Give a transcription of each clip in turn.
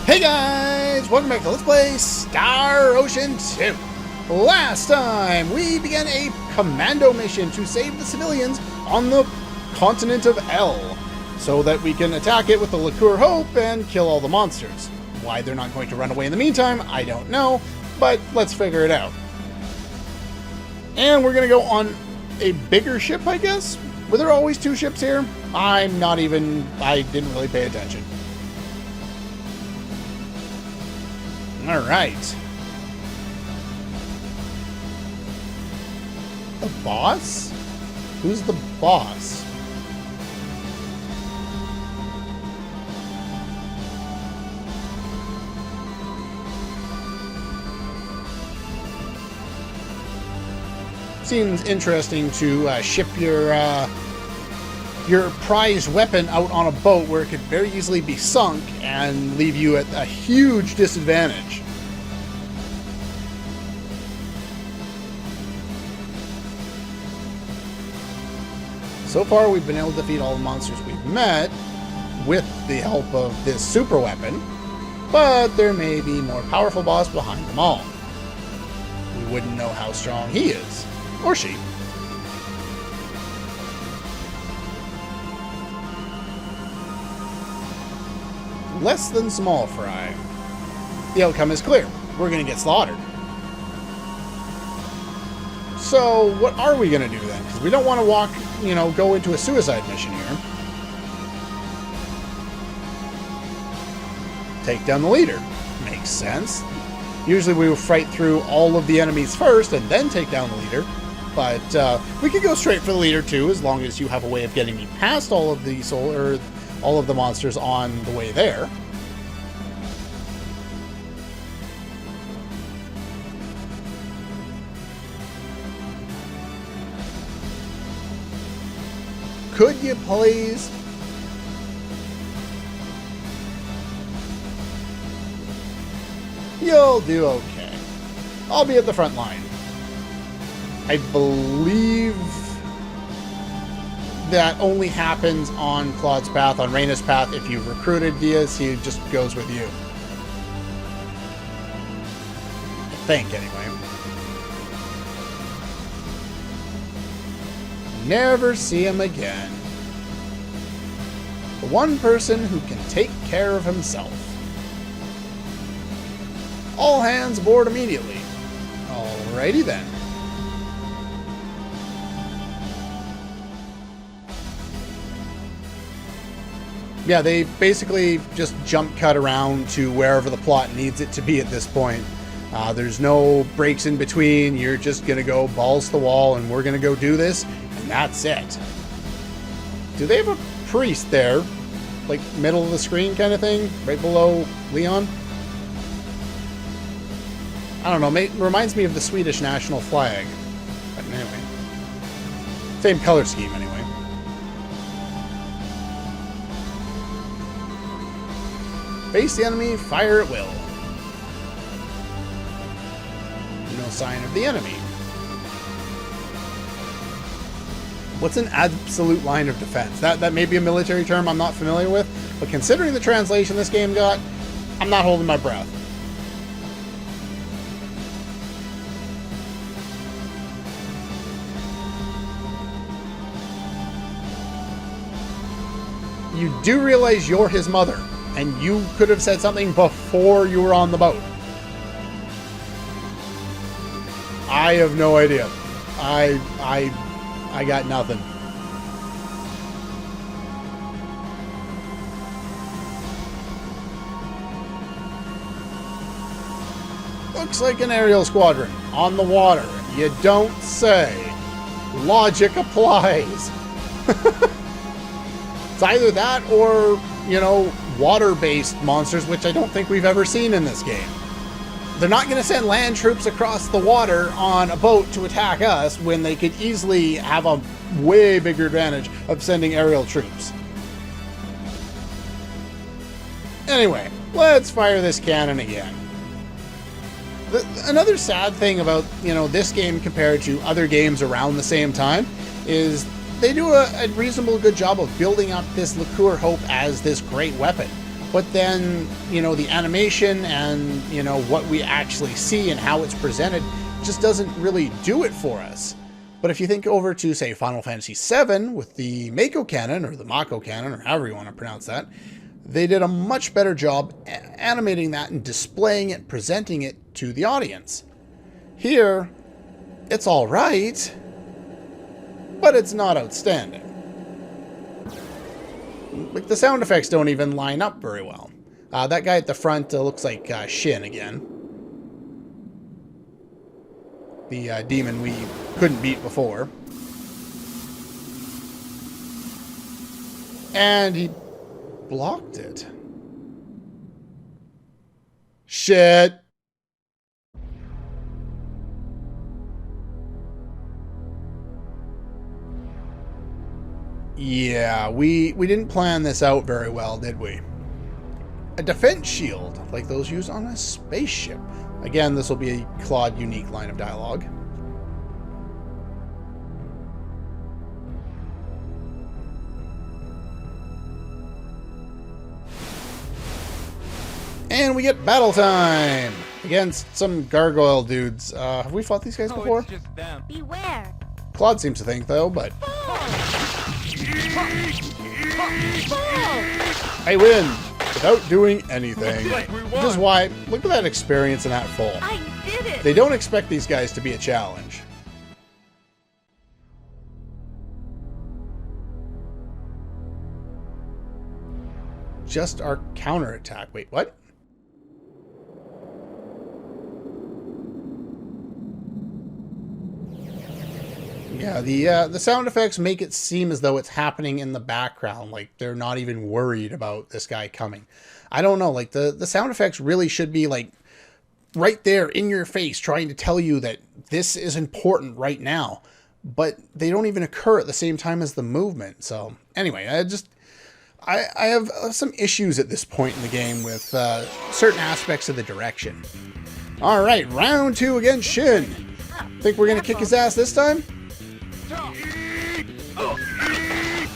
Hey guys, welcome back to Let's Play Star Ocean 2. Last time, we began a commando mission to save the civilians on the continent of L, so that we can attack it with the Liqueur Hope and kill all the monsters. Why they're not going to run away in the meantime, I don't know, but let's figure it out. And we're going to go on a bigger ship, I guess? Were there always two ships here? I didn't really pay attention. Alright. The boss? Who's the boss? Seems interesting to ship your prized weapon out on a boat where it could very easily be sunk and leave you at a huge disadvantage. So far, we've been able to defeat all the monsters we've met with the help of this super weapon, but there may be a more powerful boss behind them all. We wouldn't know how strong he is, or she. Less than small fry. The outcome is clear. We're going to get slaughtered. So, what are we going to do then? Because we don't want to go into a suicide mission here. Take down the leader. Makes sense. Usually we will fight through all of the enemies first and then take down the leader. But we could go straight for the leader too, as long as you have a way of getting me past all of the monsters on the way there. Could you please? You'll do okay. I'll be at the front line. I believe that only happens on Claude's path. On Rena's path, if you've recruited Diaz, he just goes with you. I think, anyway. Never see him again. The one person who can take care of himself. All hands aboard immediately. Alrighty then. Yeah, they basically just jump cut around to wherever the plot needs it to be at this point. There's no breaks in between. You're just going to go balls to the wall and we're going to go do this, and that's it. Do they have a priest there? Like middle of the screen kind of thing? Right below Leon? I don't know. Reminds me of the Swedish national flag. But anyway. Same color scheme anyway. Face the enemy, fire at will. No sign of the enemy. What's an absolute line of defense? That may be a military term I'm not familiar with, but considering the translation this game got, I'm not holding my breath. You do realize you're his mother, and you could have said something before you were on the boat. I have no idea. I got nothing. Looks like an aerial squadron on the water. You don't say. Logic applies. It's either that or, water-based monsters, which I don't think we've ever seen in this game. They're not going to send land troops across the water on a boat to attack us when they could easily have a way bigger advantage of sending aerial troops. Anyway, let's fire this cannon again. Another sad thing about, this game compared to other games around the same time is they do a reasonable good job of building up this Liqueur Hope as this great weapon. but then, you know, the animation and, you know, what we actually see and how it's presented just doesn't really do it for us. But if you think over to, say, Final Fantasy VII with the Mako cannon, or the Mako cannon, or however you want to pronounce that, they did a much better job animating that and displaying it, presenting it to the audience. Here, it's all right, but it's not outstanding. Like, the sound effects don't even line up very well. That guy at the front looks like Shin again. The demon we couldn't beat before. And he blocked it. Shit. Yeah, we didn't plan this out very well, did we? A defense shield, like those used on a spaceship. Again, this will be a Claude unique line of dialogue. And we get battle time against some gargoyle dudes. Have we fought these guys before? It's just them. Beware. Claude seems to think, though, but I win without doing anything. Like we won. Which is why, look at that experience in that fall. I did it. They don't expect these guys to be a challenge. Just our counterattack. Wait, what? Yeah, the sound effects make it seem as though it's happening in the background, like they're not even worried about this guy coming. I don't know, like the sound effects really should be like right there in your face, trying to tell you that this is important right now, but they don't even occur at the same time as the movement. So anyway, I have some issues at this point in the game with certain aspects of the direction. All right, round 2 against Shin. Think we're gonna kick his ass this time?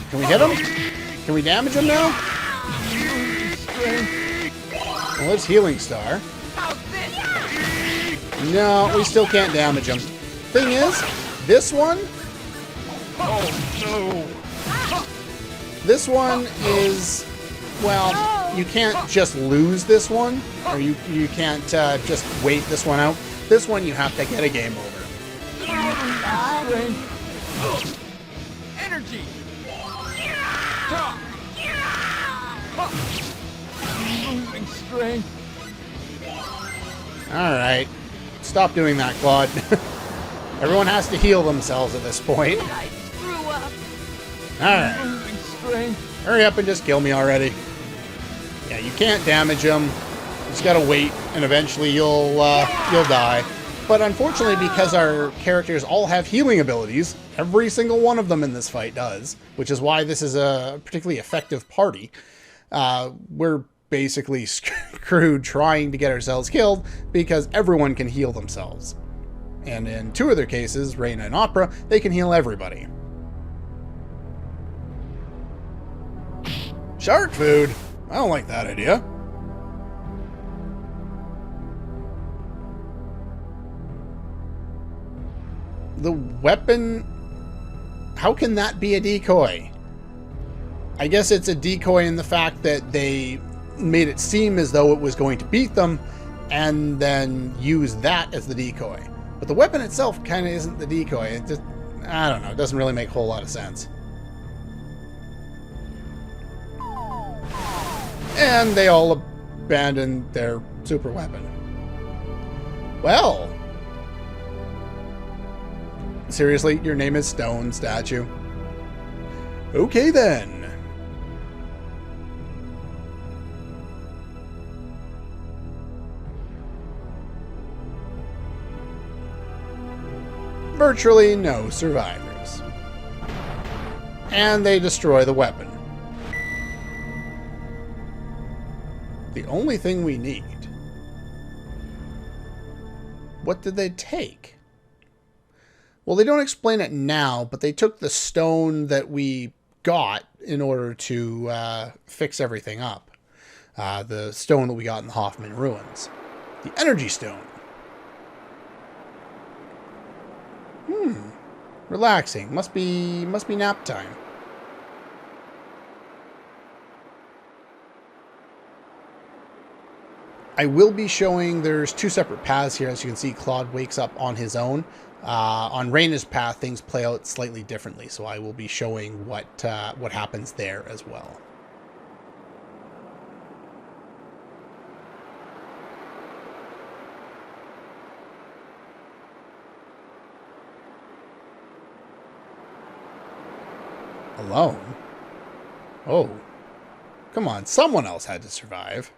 Can we hit him? Can we damage him now? Well, there's Healing Star. No, we still can't damage him. Thing is, this one... Oh, no. This one is... Well, you can't just lose this one. Or you can't just wait this one out. This one you have to get a game over. Energy. Losing strength. Alright. Stop doing that, Claude. Everyone has to heal themselves at this point. I screw up. Alright. Losing strength. Hurry up and just kill me already. Yeah, you can't damage him. You just gotta wait, and eventually you'll die. But unfortunately, because our characters all have healing abilities, every single one of them in this fight does, which is why this is a particularly effective party, we're basically screwed trying to get ourselves killed because everyone can heal themselves. And in 2 other cases, Rena and Opera, they can heal everybody. Shark food? I don't like that idea. The weapon... How can that be a decoy? I guess it's a decoy in the fact that they made it seem as though it was going to beat them and then use that as the decoy. But the weapon itself kind of isn't the decoy. It just... I don't know. It doesn't really make a whole lot of sense. And they all abandoned their super weapon. Well... Seriously, your name is Stone Statue? Okay then. Virtually no survivors. And they destroy the weapon. The only thing we need. What did they take? Well, they don't explain it now, but they took the stone that we got in order to fix everything up. the stone that we got in the Hoffman ruins. The energy stone. Relaxing. Must be nap time. I will be showing there's two separate paths here. As you can see, Claude wakes up on his own. On Rena's path, things play out slightly differently, so I will be showing what happens there as well. Alone? Oh. Come on, someone else had to survive.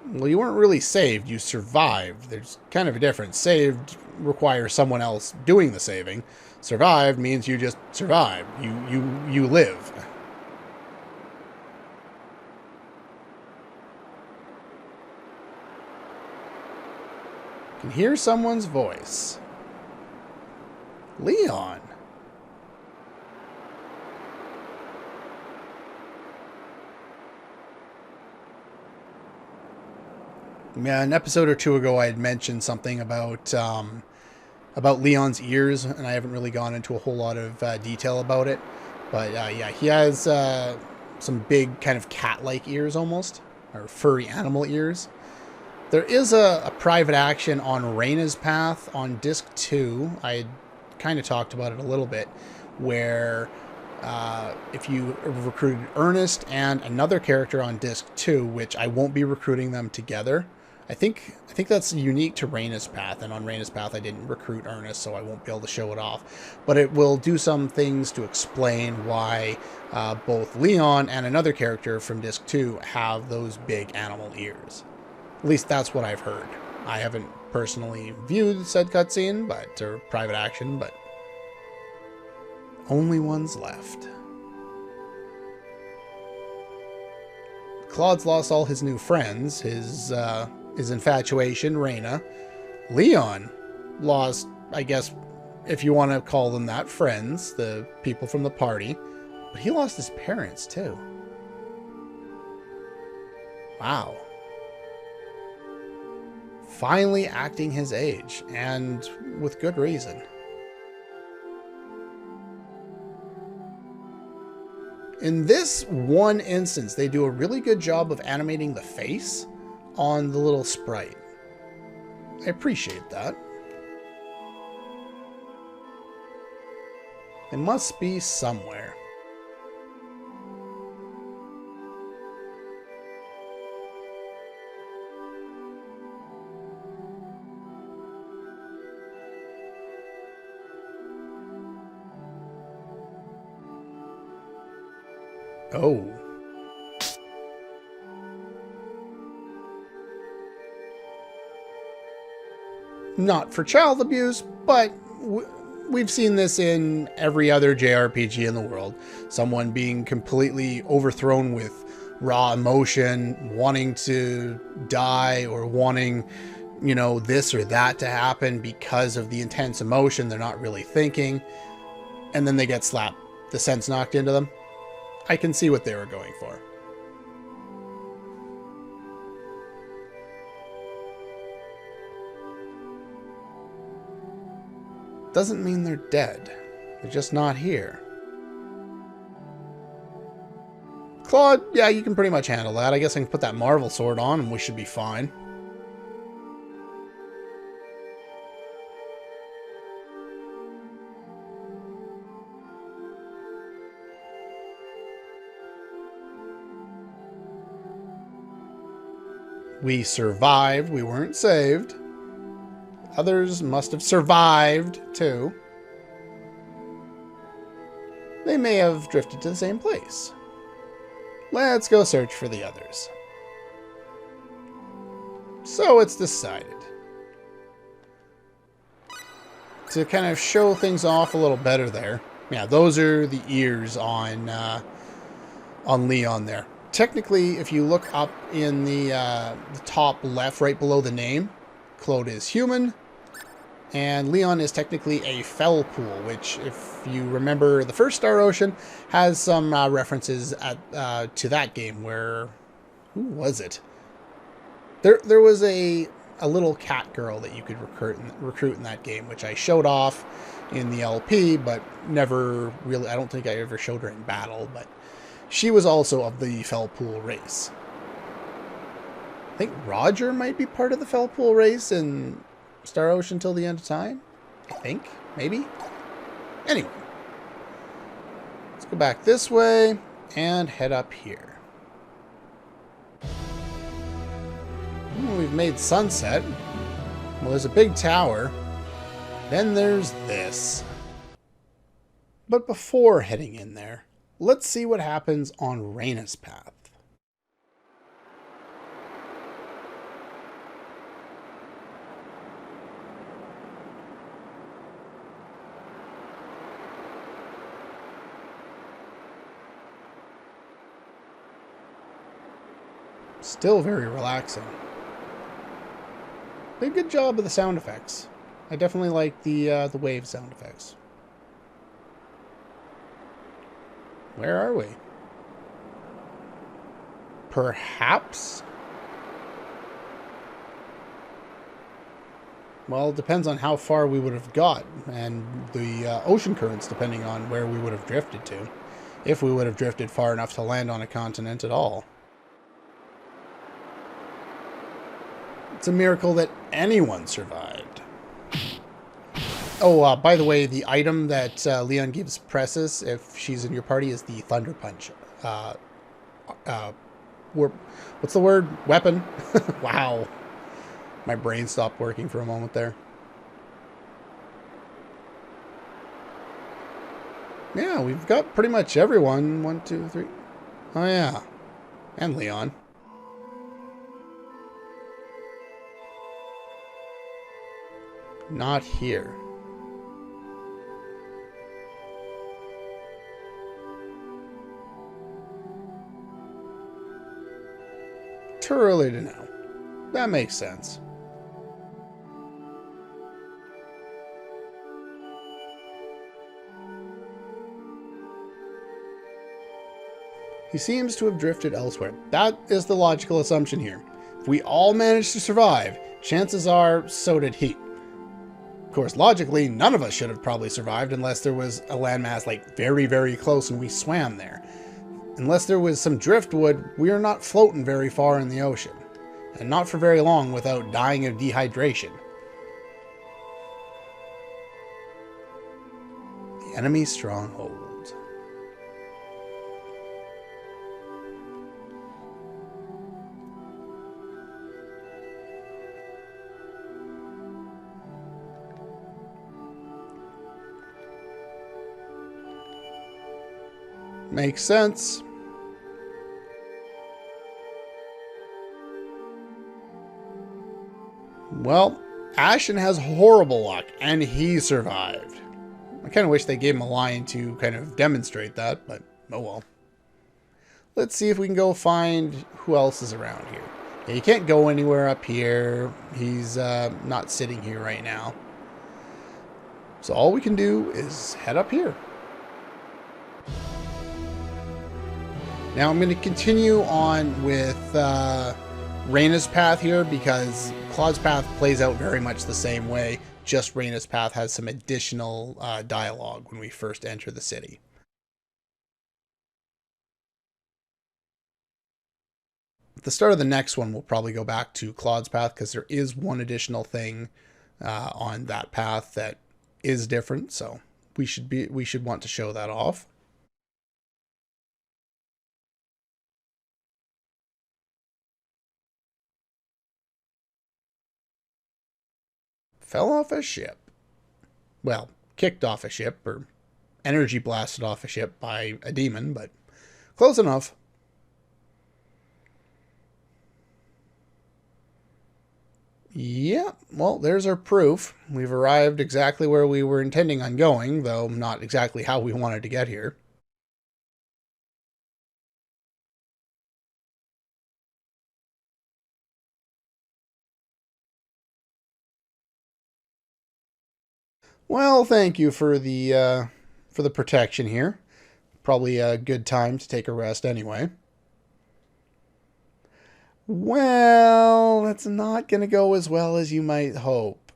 Well, you weren't really saved, you survived. There's kind of a difference. Saved requires someone else doing the saving. Survived means you just survived. You live. Can hear someone's voice. Leon. Yeah, an episode or two ago, I had mentioned something about Leon's ears, and I haven't really gone into a whole lot of detail about it. But yeah, he has some big kind of cat-like ears almost, or furry animal ears. There is a private action on Rena's path on Disc 2. I kind of talked about it a little bit, where if you recruited Ernest and another character on Disc 2, which I won't be recruiting them together. I think that's unique to Rena's path, and on Rena's path I didn't recruit Ernest, so I won't be able to show it off. But it will do some things to explain why both Leon and another character from Disc 2 have those big animal ears. At least that's what I've heard. I haven't personally viewed said cutscene, or private action, but only one's left. Claude's lost all his new friends, his infatuation, Rena. Leon lost, I guess, if you want to call them that, friends, the people from the party. But he lost his parents, too. Wow. Finally acting his age, and with good reason. In this one instance, they do a really good job of animating the face on the little sprite. I appreciate that. It must be somewhere. Oh. Not for child abuse, but we've seen this in every other JRPG in the world. Someone being completely overthrown with raw emotion, wanting to die or wanting, you know, this or that to happen because of the intense emotion. They're not really thinking. And then they get slapped. The sense knocked into them. I can see what they were going for. Doesn't mean they're dead. They're just not here. Claude, yeah, you can pretty much handle that. I guess I can put that Marvel sword on and we should be fine. We survived. We weren't saved. Others must have survived, too. They may have drifted to the same place. Let's go search for the others. So it's decided. To kind of show things off a little better there. Yeah, those are the ears on Leon there. Technically, if you look up in the top left, right below the name, Claude is human, And Leon is technically a fell pool, which, if you remember the first Star Ocean, has some references to that game where... Who was it? There was a little cat girl that you could recruit in that game, which I showed off in the LP, but never really... I don't think I ever showed her in battle, but she was also of the fell pool race. I think Roger might be part of the fell pool race in Star Ocean Till the End of Time. I think. Maybe. Anyway. Let's go back this way and head up here. We've made sunset. Well, there's a big tower. Then there's this. But before heading in there, let's see what happens on Rena's path. Still very relaxing. Did a good job of the sound effects. I definitely like the wave sound effects. Where are we? Perhaps? Well, it depends on how far we would have got, and the ocean currents depending on where we would have drifted to. If we would have drifted far enough to land on a continent at all. It's a miracle that anyone survived. Oh, by the way, the item that Leon gives Presses if she's in your party is the Thunder Punch. What's the word? Weapon? Wow. My brain stopped working for a moment there. Yeah, we've got pretty much everyone. 1, 2, 3. Oh, yeah. And Leon. Not here. Too early to know. That makes sense. He seems to have drifted elsewhere. That is the logical assumption here. If we all managed to survive, chances are so did he. Of course, logically, none of us should have probably survived unless there was a landmass like very, very close and we swam there. Unless there was some driftwood, we are not floating very far in the ocean. And not for very long without dying of dehydration. The enemy stronghold. Makes sense. Well, Ashen has horrible luck, and he survived. I kind of wish they gave him a line to kind of demonstrate that, but oh well. Let's see if we can go find who else is around here. Yeah, you can't go anywhere up here. He's not sitting here right now. So all we can do is head up here. Now I'm going to continue on with Rena's path here because Claude's path plays out very much the same way. Just Rena's path has some additional dialogue when we first enter the city. At the start of the next one, we'll probably go back to Claude's path because there is one additional thing on that path that is different. So we should want to show that off. Fell off a ship. Well, kicked off a ship, or energy blasted off a ship by a demon, but close enough. Yeah, well, there's our proof. We've arrived exactly where we were intending on going, though not exactly how we wanted to get here. Well, thank you for the protection here. Probably a good time to take a rest anyway. Well, that's not going to go as well as you might hope.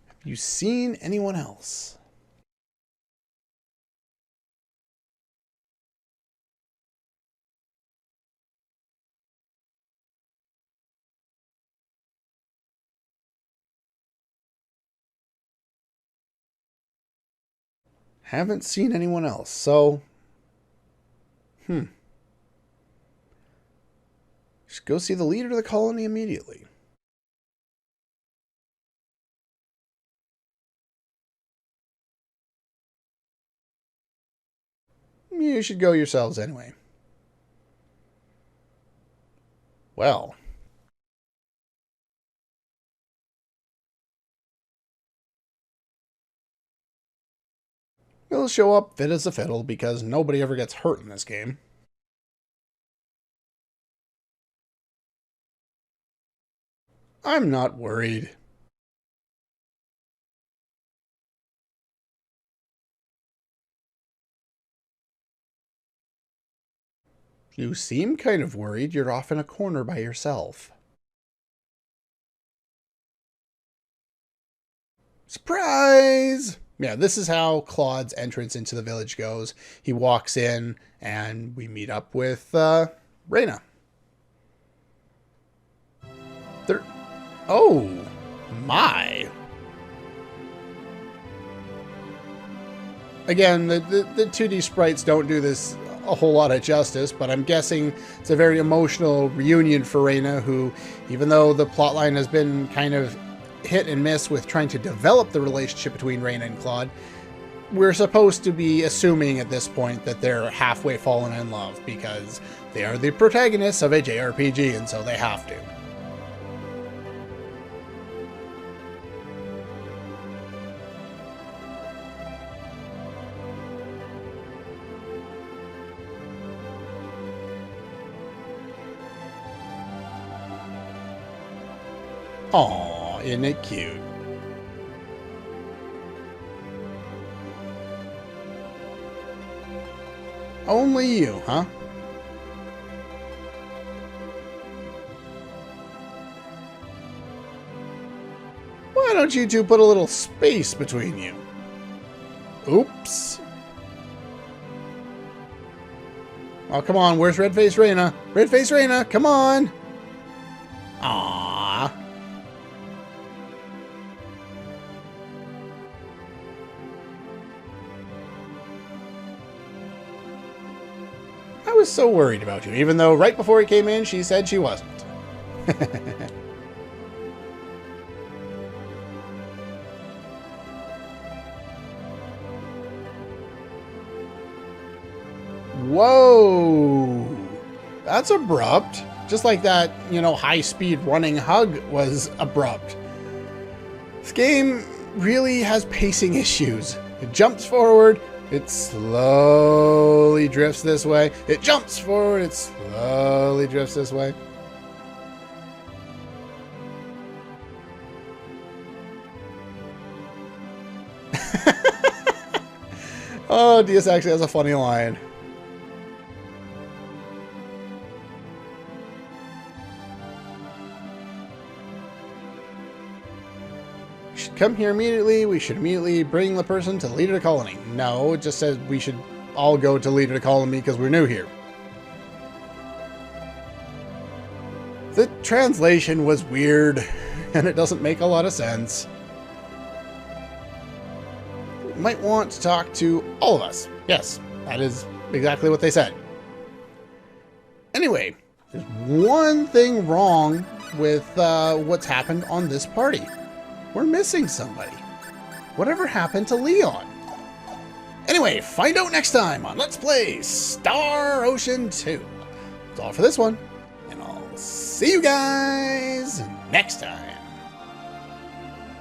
Have you seen anyone else? Haven't seen anyone else, so... Just go see the leader of the colony immediately. You should go yourselves anyway. Well... He'll show up fit as a fiddle because nobody ever gets hurt in this game. I'm not worried. You seem kind of worried. You're off in a corner by yourself. Surprise! Yeah, this is how Claude's entrance into the village goes. He walks in, and we meet up with Rena. Oh, my. Again, the 2D sprites don't do this a whole lot of justice, but I'm guessing it's a very emotional reunion for Rena, who, even though the plotline has been kind of hit and miss with trying to develop the relationship between Rena and Claude, we're supposed to be assuming at this point that they're halfway fallen in love because they are the protagonists of a JRPG, and so they have to. Aw, isn't it cute? Only you, huh? Why don't you two put a little space between you? Oops. Oh, come on, where's Red-Faced Rena? Red-Faced Rena, come on! Aww. I was so worried about you, even though right before he came in, she said she wasn't. Whoa! That's abrupt. Just like that, you know, high-speed running hug was abrupt. This game really has pacing issues. It jumps forward, it slowly drifts this way. It jumps forward, it slowly drifts this way. Oh, DS actually has a funny line. Come here immediately. We should immediately bring the person to the leader of the colony. No, it just says we should all go to leader of the colony because we're new here. The translation was weird, and it doesn't make a lot of sense. You might want to talk to all of us. Yes, that is exactly what they said. Anyway, there's one thing wrong with what's happened on this party. We're missing somebody. Whatever happened to Leon? Anyway, find out next time on Let's Play Star Ocean 2. That's all for this one, and I'll see you guys next time.